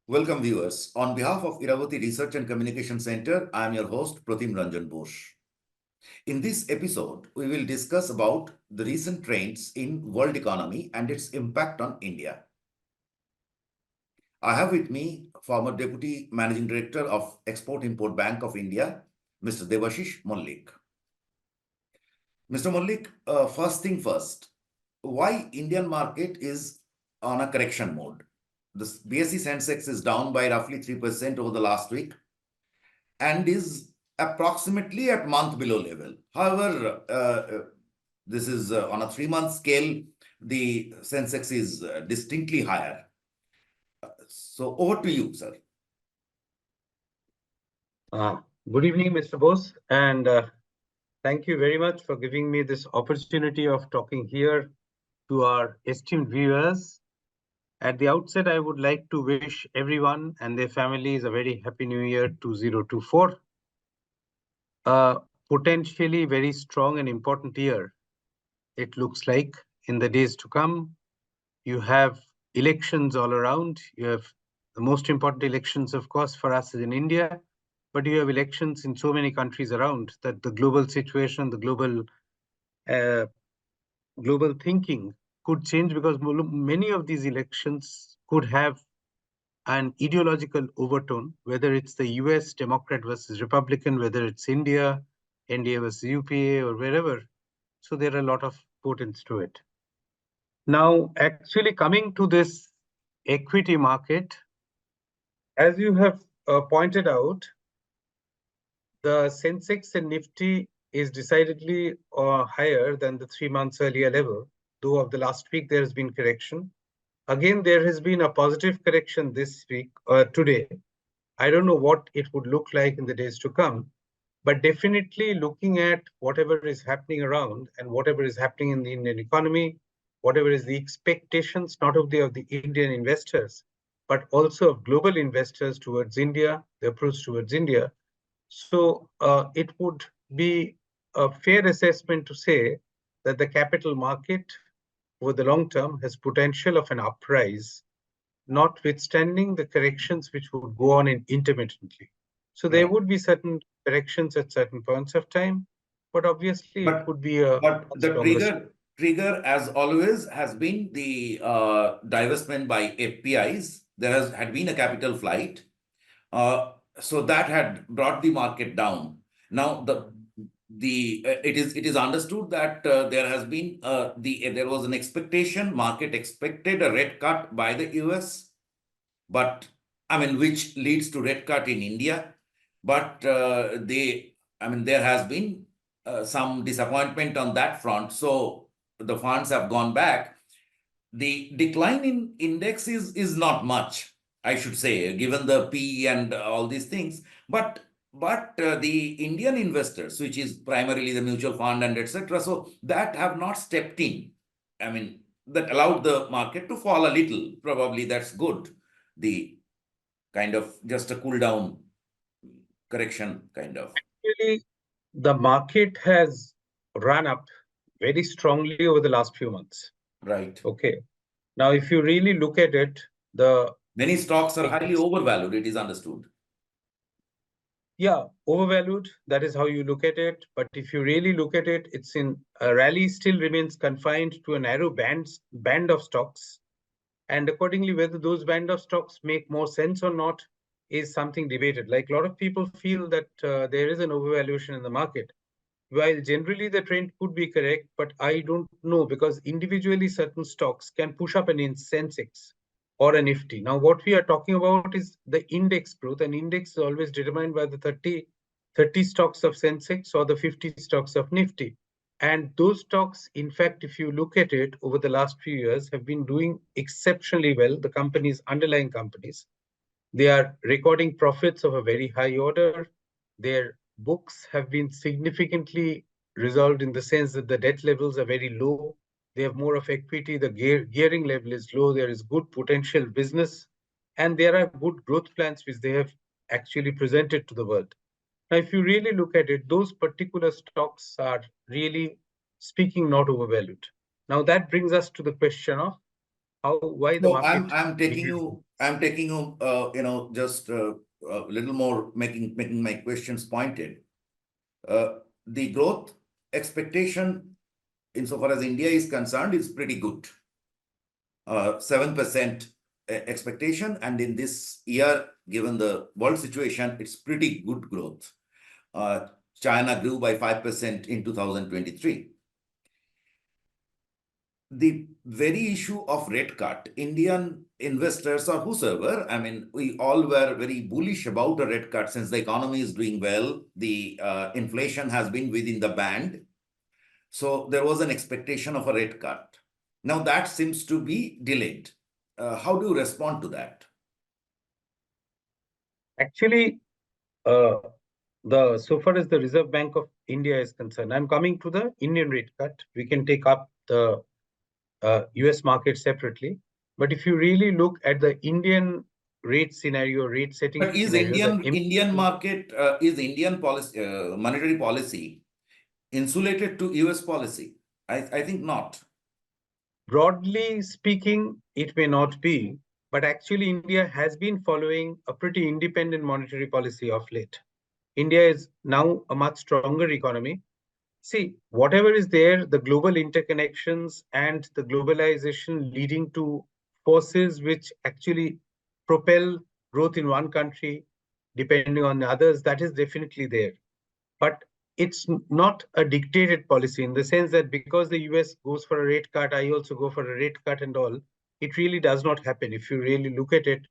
Welcome viewers. On behalf of Iravati Research and Communication Center, I am your host Pratim Ranjan Bose. In this episode, we will discuss about the recent trends in world economy and its impact on India. I have with me former Deputy Managing Director of Export-Import Bank of India, Mr. Debashish Mallik. Mr. Mallik, first thing first, why Indian market is on a correction mode? The BSE Sensex is down by roughly 3% over the last week and is approximately at month below level. However, this is on a 3-month scale, the Sensex is distinctly higher. So over to you, sir. Good evening, Mr. Bose, and thank you very much for giving me this opportunity of talking here to our esteemed viewers. At the outset, I would like to wish everyone and their families a very happy new year 2024. Potentially very strong and important year, it looks like, in the days to come. You have elections all around. You have the most important elections, of course, for us is in India, but you have elections in so many countries around that the global situation, the global thinking could change, because many of these elections could have an ideological overtone, whether it's the US Democrat versus Republican, whether it's India versus UPA, or wherever. So there are a lot of portents to it. Now, actually coming to this equity market, as you have pointed out, the Sensex and Nifty is decidedly higher than the 3 months earlier level, though of the last week there has been correction. Again, there has been a positive correction this week, today. I don't know what it would look like in the days to come, but definitely looking at whatever is happening around and whatever is happening in the Indian economy, whatever is the expectations, not only of the Indian investors, but also of global investors towards India, the approach towards India. So it would be a fair assessment to say that the capital market over the long term has potential of an uprise, notwithstanding the corrections which would go on intermittently. So there would be certain corrections at certain points of time, but obviously it could be a the trigger, as always, has been the divestment by FPIs. There had been a capital flight. So that had brought the market down. Now it is understood that there was an expectation, market expected a rate cut by the US, but which leads to rate cut in India. But there has been some disappointment on that front. So the funds have gone back. The decline in index is not much, I should say, given the P and all these things. But the Indian investors, which is primarily the mutual fund and etc., so that have not stepped in. That allowed the market to fall a little. Probably that's good. The kind of just a cool down correction kind of. Actually, the market has run up very strongly over the last few months. Right. Okay. Now, if you really look at it, many stocks are highly overvalued, it is understood. Yeah, overvalued. That is how you look at it. But if you really look at it, it's in a rally still remains confined to a narrow band of stocks. And accordingly, whether those band of stocks make more sense or not is something debated. Like a lot of people feel that there is an overvaluation in the market. While generally the trend could be correct, but I don't know, because individually certain stocks can push up an Sensex or a Nifty. Now, what we are talking about is the index growth. An index is always determined by the 30 stocks of Sensex or the 50 stocks of Nifty. And those stocks, in fact, if you look at it over the last few years, have been doing exceptionally well. The companies, underlying companies, they are recording profits of a very high order. Their books have been significantly resolved in the sense that the debt levels are very low. They have more of equity. The gearing level is low. There is good potential business, and there are good growth plans which they have actually presented to the world. Now, if you really look at it, those particular stocks are really speaking not overvalued. Now, that brings us to the question of why the No, market I'm taking behaves. you, just a little more, making my questions pointed. Uh, the growth expectation, insofar as India is concerned, is pretty good. 7% expectation, and in this year, given the world situation, it's pretty good growth. Uh, China grew by 5% in 2023. The very issue of rate cut, Indian investors or whosoever, I mean, we all were very bullish about a rate cut since the economy is doing well. The inflation has been within the band. So there was an expectation of a rate cut. Now that seems to be delayed. How do you respond to that? Actually, so far as the Reserve Bank of India is concerned, I'm coming to the Indian rate cut. We can take up the US market separately. But if you really look at the Indian rate scenario, rate setting But is scenario, Indian market, is Indian policy, monetary policy insulated to US policy? I think not. broadly speaking, it may not be, but actually India has been following a pretty independent monetary policy of late. India is now a much stronger economy. See, whatever is there, the global interconnections and the globalization leading to forces which actually propel growth in one country depending on the others, that is definitely there. But it's not a dictated policy in the sense that because the US goes for a rate cut, I also go for a rate cut and all. It really does not happen if you really look at it.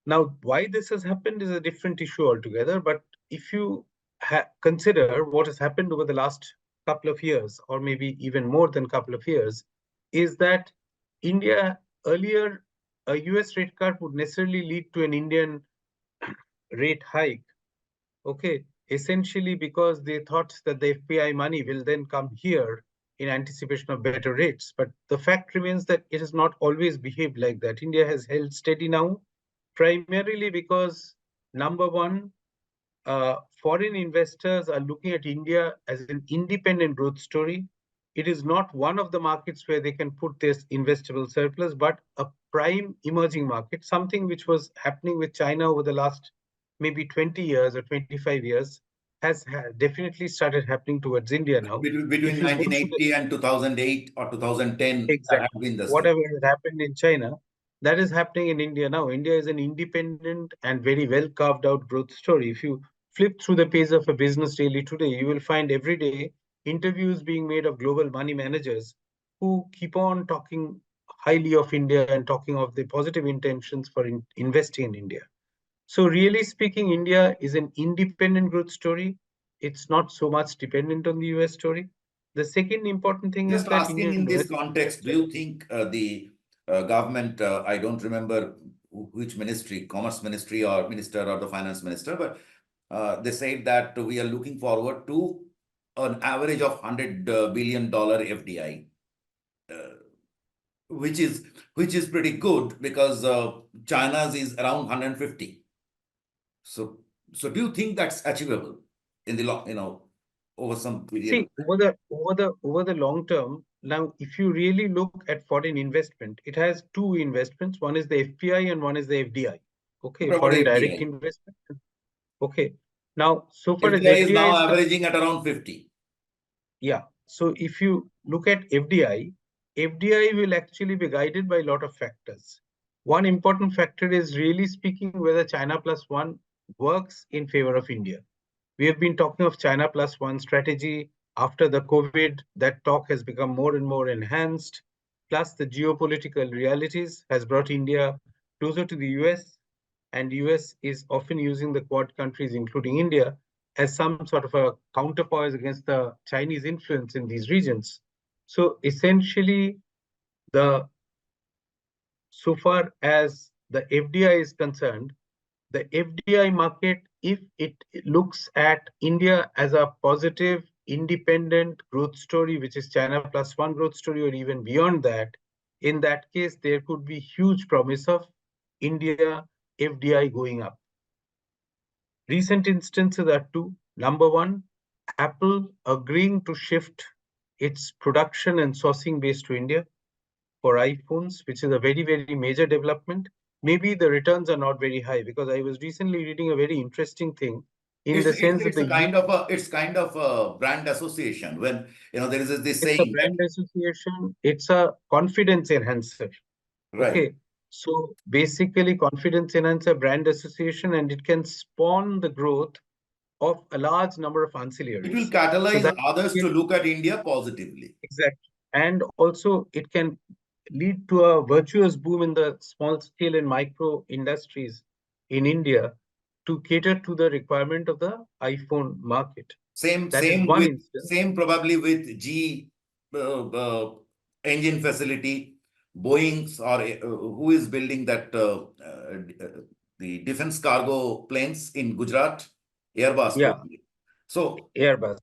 Now, why this has happened is a different issue altogether. But if you consider what has happened over the last couple of years, or maybe even more than couple of years, is that India earlier, a US rate cut would necessarily lead to an Indian rate hike. Okay, essentially because they thought that the FPI money will then come here in anticipation of better rates. But the fact remains that it has not always behaved like that. India has held steady now, primarily because number one, foreign investors are looking at India as an independent growth story. It is not one of the markets where they can put this investable surplus, but a prime emerging market, something which was happening with China over the last maybe 20 years or 25 years, has definitely started happening towards India now. Between If you go to the 1980 and 2008 or 2010, that has exactly. been the story. Whatever has happened in China, that is happening in India now. India is an independent and very well carved out growth story. If you flip through the page of a business daily today, you will find every day interviews being made of global money managers who keep on talking highly of India and talking of the positive intentions for investing in India. So, really speaking, India is an independent growth story. It's not so much dependent on the US story. The second important thing is Just that asking Indian in this domestic context, do investors. you think the government, I don't remember which ministry, commerce ministry or minister or the finance minister, but they said that we are looking forward to an average of $100 billion FDI, uh, which is pretty good because China's is around 150. So, do you think that's achievable in the long, over some period of See, over the long term, now if you really look at foreign investment, it has two investments. One is the FPI and one is the FDI. time? Okay, What about foreign direct FDI? investment. Okay. Now, so far as FDI is FDI now is concerned, averaging at around 50. yeah. So if you look at FDI, FDI will actually be guided by a lot of factors. One important factor is really speaking whether China plus one works in favor of India. We have been talking of China plus one strategy. After the COVID, that talk has become more and more enhanced. Plus, the geopolitical realities has brought India closer to the US, and US is often using the Quad countries, including India, as some sort of a counterpoise against the Chinese influence in these regions. So essentially, the so far as the FDI is concerned, the FDI market, if it looks at India as a positive, independent growth story, which is China plus one growth story, or even beyond that, in that case, there could be huge promise of India FDI going up. Recent instances are two. Number one, Apple agreeing to shift its production and sourcing base to India. for iPhones, which is a very, very major development. Maybe the returns are not very high, because I was recently reading a very interesting thing in the sense that It's a kind of a brand association when there is this it's a saying that brand association, it's a confidence enhancer. right. Okay. So basically, confidence enhancer, brand association, and it can spawn the growth of a large number of It will ancillaries. So catalyze that others to look at India positively. exactly. And also it can lead to a virtuous boom in the small scale and micro industries in India to cater to the requirement of the iPhone market. Same, That is same one with instance. same probably with G engine facility, Boeing's or who is building that the defense cargo planes in Gujarat, Airbus Yeah, probably. So Airbus.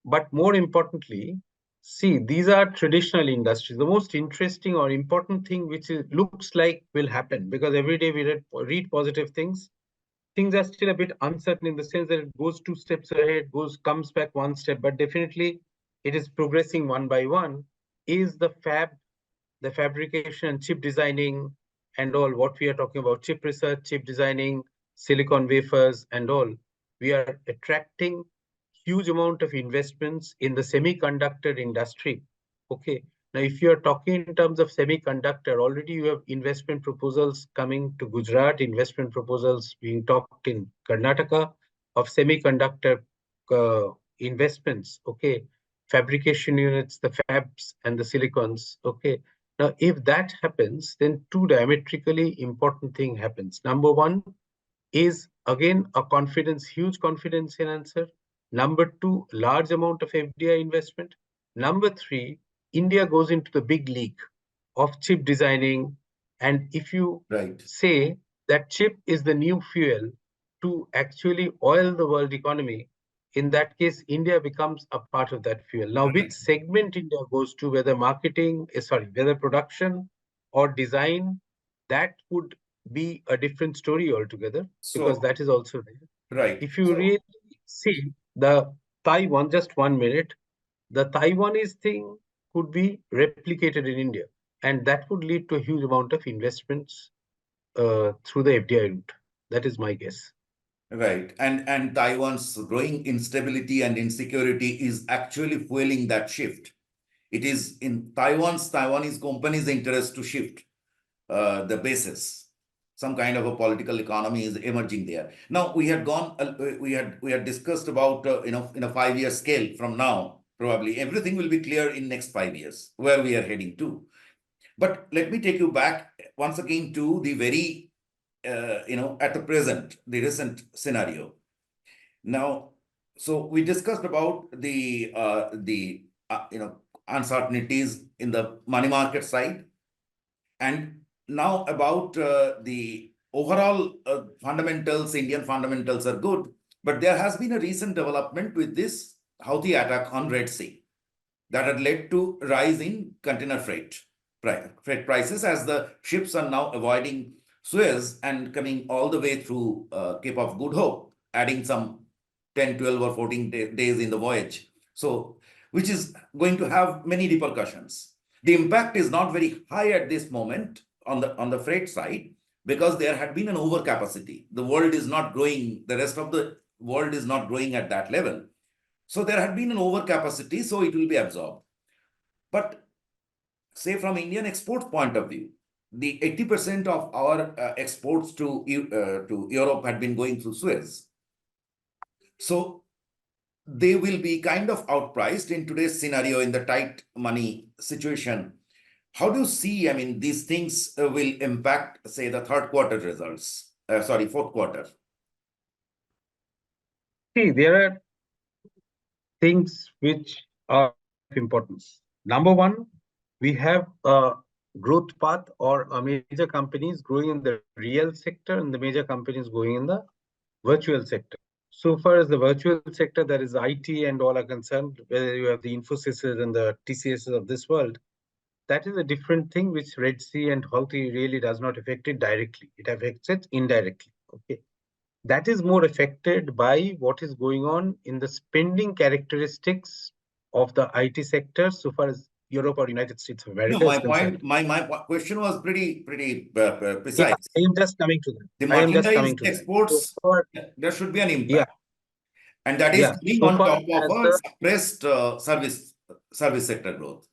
But more importantly, see, these are traditional industries. The most interesting or important thing which looks like will happen, because every day we read positive things are still a bit uncertain in the sense that it goes two steps ahead, comes back one step, but definitely it is progressing one by one, is the fabrication and chip designing and all what we are talking about, chip research, chip designing, silicon wafers and all. We are attracting huge amount of investments in the semiconductor industry. Okay. Now, if you are talking in terms of semiconductor, already you have investment proposals coming to Gujarat, investment proposals being talked in Karnataka of semiconductor investments. Okay. Fabrication units, the fabs and the silicons. Okay. Now, if that happens, then two diametrically important thing happens. Number one is again a confidence, huge confidence enhancer. Number two, large amount of FDI investment. Number three, India goes into the big league of chip designing. And if you right, say that chip is the new fuel to actually oil the world economy, in that case, India becomes a part of that fuel. Now, which right. segment India goes to, whether whether production or design, that would be a different story altogether, because So that is also there. right. If you So really see the Taiwan, just 1 minute, the Taiwanese thing could be replicated in India, and that would lead to a huge amount of investments through the FDI route. That is my guess. right. And Taiwan's growing instability and insecurity is actually fueling that shift. It is in Taiwanese companies' interest to shift the basis. Some kind of a political economy is emerging there. Now we had discussed about in a 5 year scale from now. Probably everything will be clear in next 5 years where we are heading to. But let me take you back once again to the very at the present, the recent scenario. Now, so we discussed about the uncertainties in the money market side, and now about the overall fundamentals. Indian fundamentals are good, but there has been a recent development with this Houthi attack on Red Sea that had led to rise in container freight prices as the ships are now avoiding Suez and coming all the way through Cape of Good Hope, adding some 10, 12, or 14 days in the voyage. So, which is going to have many repercussions. The impact is not very high at this moment on the freight side because there had been an overcapacity. The world is not growing, the rest of the world is not growing at that level. So there had been an overcapacity, so it will be absorbed. But say from Indian export point of view, the 80% of our exports to Europe had been going through Suez. So they will be kind of outpriced in today's scenario in the tight money situation. How do you see, I mean, these things will impact, say, the third quarter results? Sorry, fourth quarter. See, there are things which are of importance. Number one, we have a growth path or a major companies growing in the real sector and the major companies going in the virtual sector. So far as the virtual sector, that is IT and all are concerned, whether you have the Infosys and the TCSs of this world, that is a different thing which Red Sea and Houthi really does not affect it directly. It affects it indirectly. Okay. That is more affected by what is going on in the spending characteristics of the IT sector, so far as Europe or United States of No, America my is concerned. point, my question was pretty Yeah, precise. I am just coming to that. The I am just merchandise coming to that. So exports, far, there should be an yeah, impact, and that is yeah. coming So on far top of as a the suppressed service sector growth.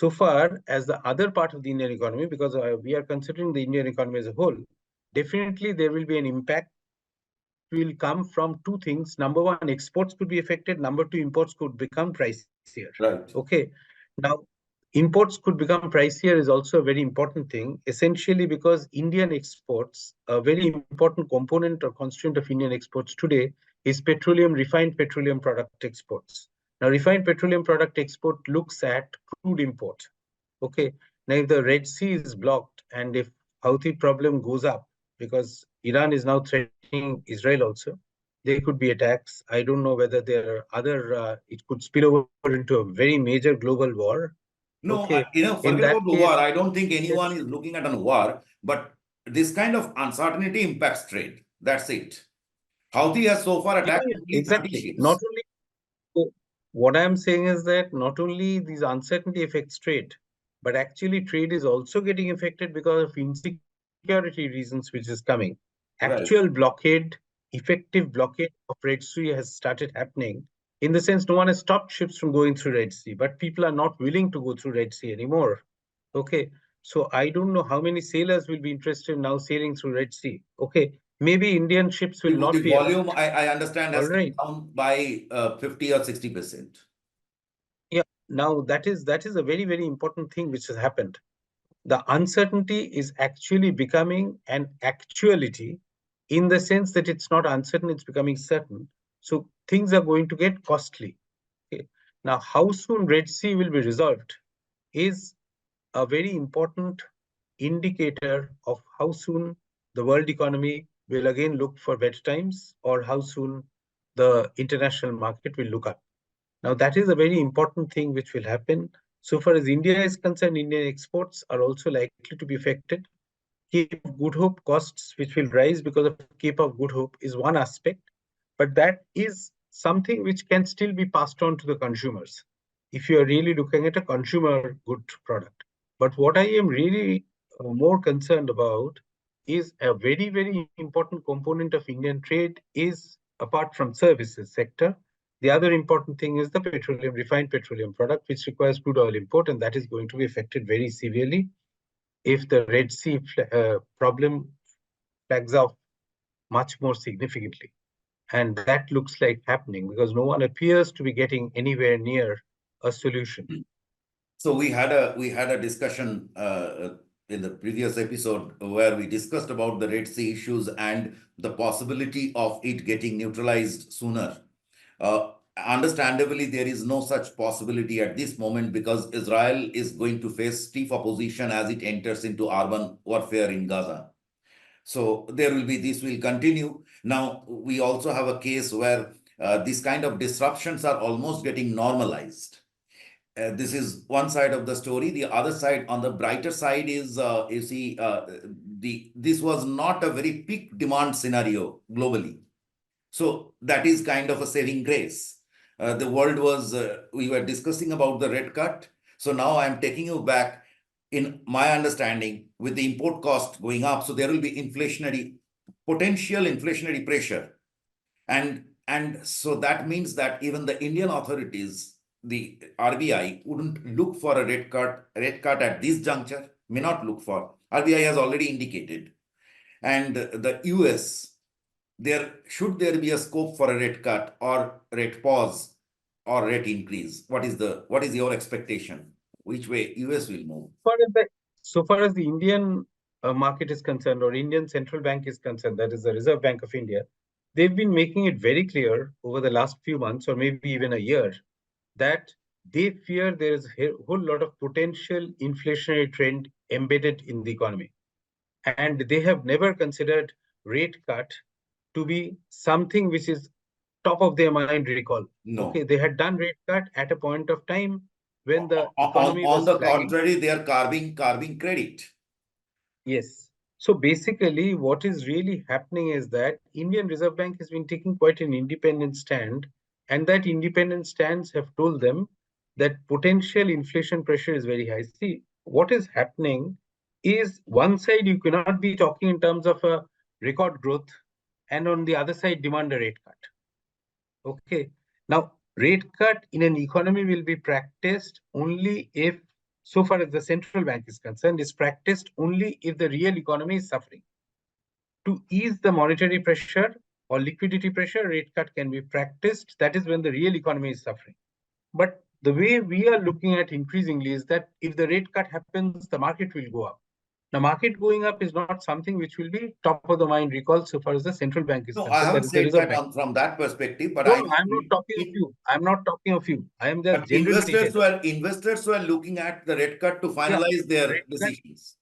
so far as the other part of the Indian economy, because we are considering the Indian economy as a whole, definitely there will be an impact will come from two things. Number one, exports could be affected. Number two, imports could become pricier. Right. Okay. Now, imports could become pricier is also a very important thing, essentially because Indian exports, a very important component or constituent of Indian exports today is refined petroleum product exports. Now, refined petroleum product export looks at crude import. Okay. Now, if the Red Sea is blocked and if Houthi problem goes up, because Iran is now threatening Israel also, there could be attacks. I don't know whether there are other, it could spill over into a very major global war. No, Okay. In forget that about the war. case, I don't think yes, anyone is looking at a war, but this kind of uncertainty impacts trade. That's it. Houthi has so far yeah, attacked yeah, only 30 exactly. Not ships. only so what I'm saying is that not only these uncertainty affects trade, but actually trade is also getting affected because of insecurity reasons, which is coming. Actual Right. blockade, effective blockade of Red Sea has started happening. In the sense, no one has stopped ships from going through Red Sea, but people are not willing to go through Red Sea anymore. Okay. So I don't know how many sailors will be interested in now sailing through Red Sea. Okay. Maybe Indian ships will The not be volume, attacked. I understand, All has come right. down by 50 or 60%. Yeah, now that is a very, very important thing which has happened. The uncertainty is actually becoming an actuality in the sense that it's not uncertain, it's becoming certain. So things are going to get costly. Okay. Now, how soon Red Sea will be resolved is a very important indicator of how soon the world economy will again look for better times or how soon the international market will look up. Now, that is a very important thing which will happen. So far as India is concerned, Indian exports are also likely to be affected. Cape of Good Hope costs, which will rise because of Cape of Good Hope, is one aspect, but that is something which can still be passed on to the consumers if you are really looking at a consumer good product. But what I am really more concerned about is a very, very important component of Indian trade is apart from services sector. The other important thing is the petroleum, refined petroleum product, which requires crude oil import, and that is going to be affected very severely if the Red Sea problem flags off much more significantly. And that looks like happening because no one appears to be getting anywhere near a solution. So we had a discussion in the previous episode where we discussed about the Red Sea issues and the possibility of it getting neutralized sooner. Understandably, there is no such possibility at this moment because Israel is going to face stiff opposition as it enters into urban warfare in Gaza. So there will be, this will continue. Now, we also have a case where these kind of disruptions are almost getting normalized. This is one side of the story. The other side, on the brighter side, is you see this was not a very peak demand scenario globally, so that is kind of a saving grace. The world was we were discussing about the red cut. So now I'm taking you back in my understanding with the import cost going up. So there will be potential inflationary pressure, and so that means that even the Indian authorities, the RBI, wouldn't look for a red cut at this juncture, may not look for. RBI has already indicated. And the US, there be a scope for a rate cut or rate pause or rate increase? What is your expectation? Which way US will move? So far as the Indian market is concerned, or Indian central bank is concerned, that is the Reserve Bank of India, they've been making it very clear over the last few months, or maybe even a year, that they fear there is a whole lot of potential inflationary trend embedded in the economy. And they have never considered rate cut to be something which is top of their mind recall. Okay, No. they had done rate cut at a point of time when the On, economy on was the flagging. contrary, they are carving credit. Yes. So basically, what is really happening is that Indian Reserve Bank has been taking quite an independent stand, and that independent stands have told them that potential inflation pressure is very high. See, what is happening is one side you cannot be talking in terms of a record growth, and on the other side demand a rate cut. Okay. Now, rate cut in an economy will be practiced only if, so far as the central bank is concerned, is practiced only if the real economy is suffering. To ease the monetary pressure or liquidity pressure, rate cut can be practiced. That is when the real economy is suffering. But the way we are looking at increasingly is that if the rate cut happens, the market will go up. Now, market going up is not something which will be top of the mind recall so far as the central bank is No, I concerned. That haven't is the said Reserve that Bank. from that perspective, but No, I'm not talking of it- you. I'm not talking of you. I am just but generally telling. investors were looking at the rate cut to Yeah, finalize their rate cut, decisions.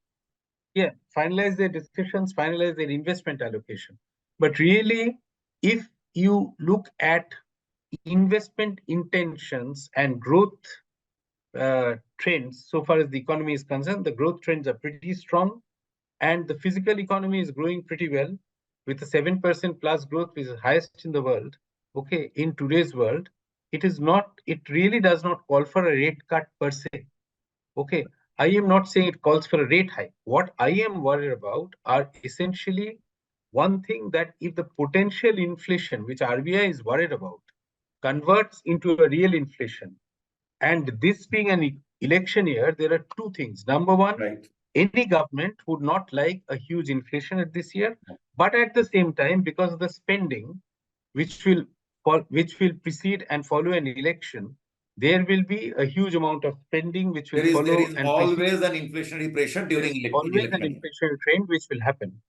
yeah, finalize their decisions, finalize their investment allocation. But really, if you look at investment intentions and growth trends, so far as the economy is concerned, the growth trends are pretty strong, and the physical economy is growing pretty well with a 7% plus growth, which is highest in the world. Okay, in today's world, it really does not call for a rate cut per se. Okay, I am not saying it calls for a rate hike. What I am worried about are essentially one thing, that if the potential inflation, which RBI is worried about, converts into a real inflation, and this being an election year, there are two things. Number one, Right. any government would not like a huge inflation at this year, but at the same time, because of the spending, which will which will precede and follow an election, there will be a huge amount of spending which will There follow is and precede. always an inflationary pressure There during is always an election year. inflation trend which will happen.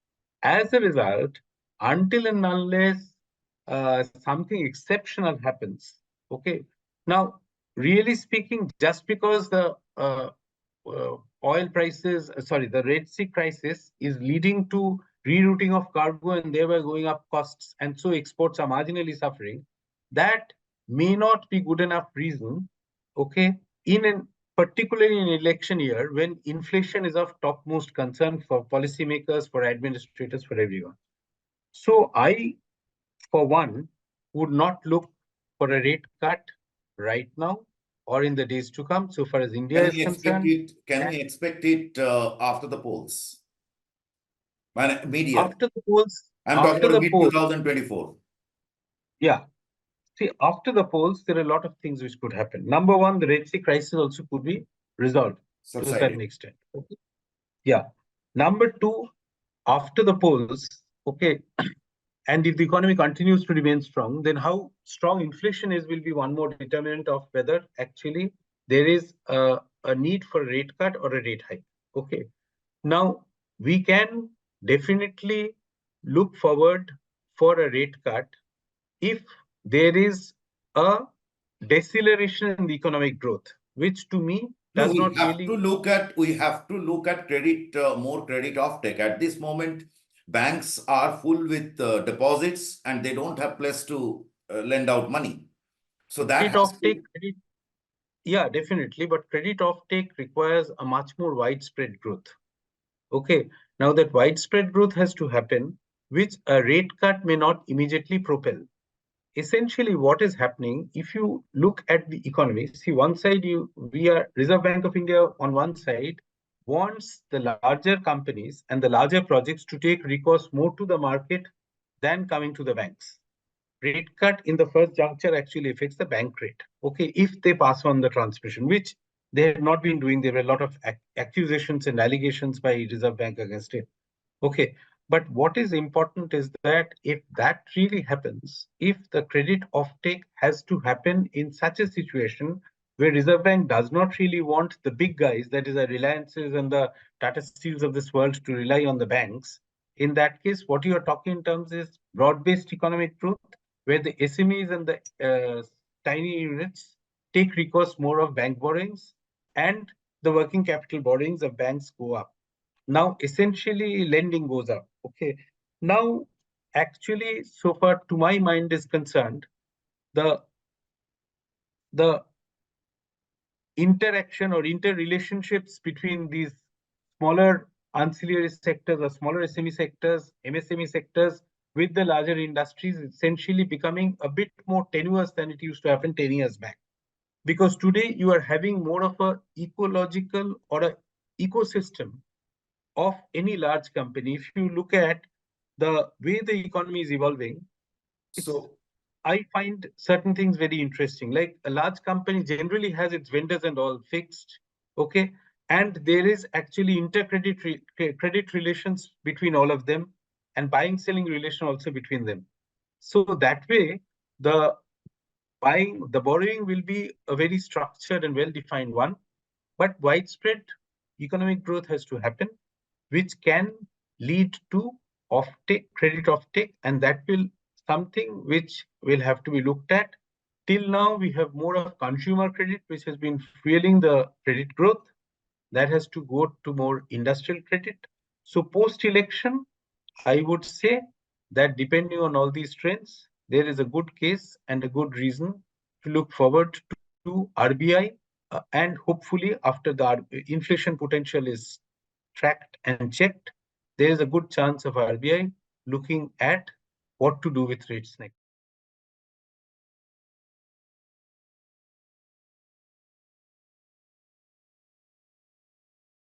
As a result, until and unless something exceptional happens, okay. Now, really speaking, just because the oil prices, sorry, the Red Sea crisis is leading to rerouting of cargo and thereby going up costs, and so exports are marginally suffering, that may not be good enough reason, okay, in an particularly in election year when inflation is of topmost concern for policymakers, for administrators, for everyone. So I, for one, would not look for a rate cut right now or in the days to come, so far as India Can is we expect concerned. it? Can we expect it after the polls? Mid-year. After the polls, I'm talking after about the mid polls, 2024. yeah. See, after the polls, there are a lot of things which could happen. Number one, the Red Sea crisis also could be resolved to a certain Subsided. extent. Okay? Yeah. Number two, after the polls, okay, and if the economy continues to remain strong, then how strong inflation is will be one more determinant of whether actually there is a need for a rate cut or a rate hike. Okay. Now, we can definitely look forward for a rate cut if there is a deceleration in the economic growth, which to me No, does not really. we have to look at credit, more credit offtake. At this moment, banks are full with deposits and they don't have place to lend out money. So that Credit has offtake, to. yeah, definitely, but credit offtake requires a much more widespread growth. Okay, now that widespread growth has to happen, which a rate cut may not immediately propel. Essentially, what is happening, if you look at the economy, see, one side, we are Reserve Bank of India on one side wants the larger companies and the larger projects to take recourse more to the market than coming to the banks. Rate cut in the first juncture actually affects the bank rate, okay, if they pass on the transmission, which they have not been doing. There were a lot of accusations and allegations by Reserve Bank against it. Okay, but what is important is that if that really happens, if the credit offtake has to happen in such a situation where Reserve Bank does not really want the big guys, that is the Reliances and the Tata Steels of this world, to rely on the banks, in that case, what you are talking in terms is broad-based economic growth, where the SMEs and the tiny units take recourse more of bank borrowings, and the working capital borrowings of banks go up. Now, essentially, lending goes up. Okay. Now, actually, so far to my mind is concerned, the the interaction or interrelationships between these smaller ancillary sectors or smaller SME sectors, MSME sectors with the larger industries, essentially becoming a bit more tenuous than it used to happen 10 years back. because today you are having more of a ecological or a ecosystem of any large company. If you look at the way the economy is evolving, it's So, I find certain things very interesting. Like a large company generally has its vendors and all fixed, okay, and there is actually credit relations between all of them, and buying selling relation also between them. So that way, the the borrowing will be a very structured and well defined one, but widespread economic growth has to happen, which can lead to offtake, credit offtake, and that will something which will have to be looked at. Till now, we have more of consumer credit, which has been fueling the credit growth. That has to go to more industrial credit. So post-election, I would say that depending on all these trends, there is a good case and a good reason to look forward to RBI, and hopefully after the inflation potential is tracked and checked, there is a good chance of RBI looking at what to do with rates next.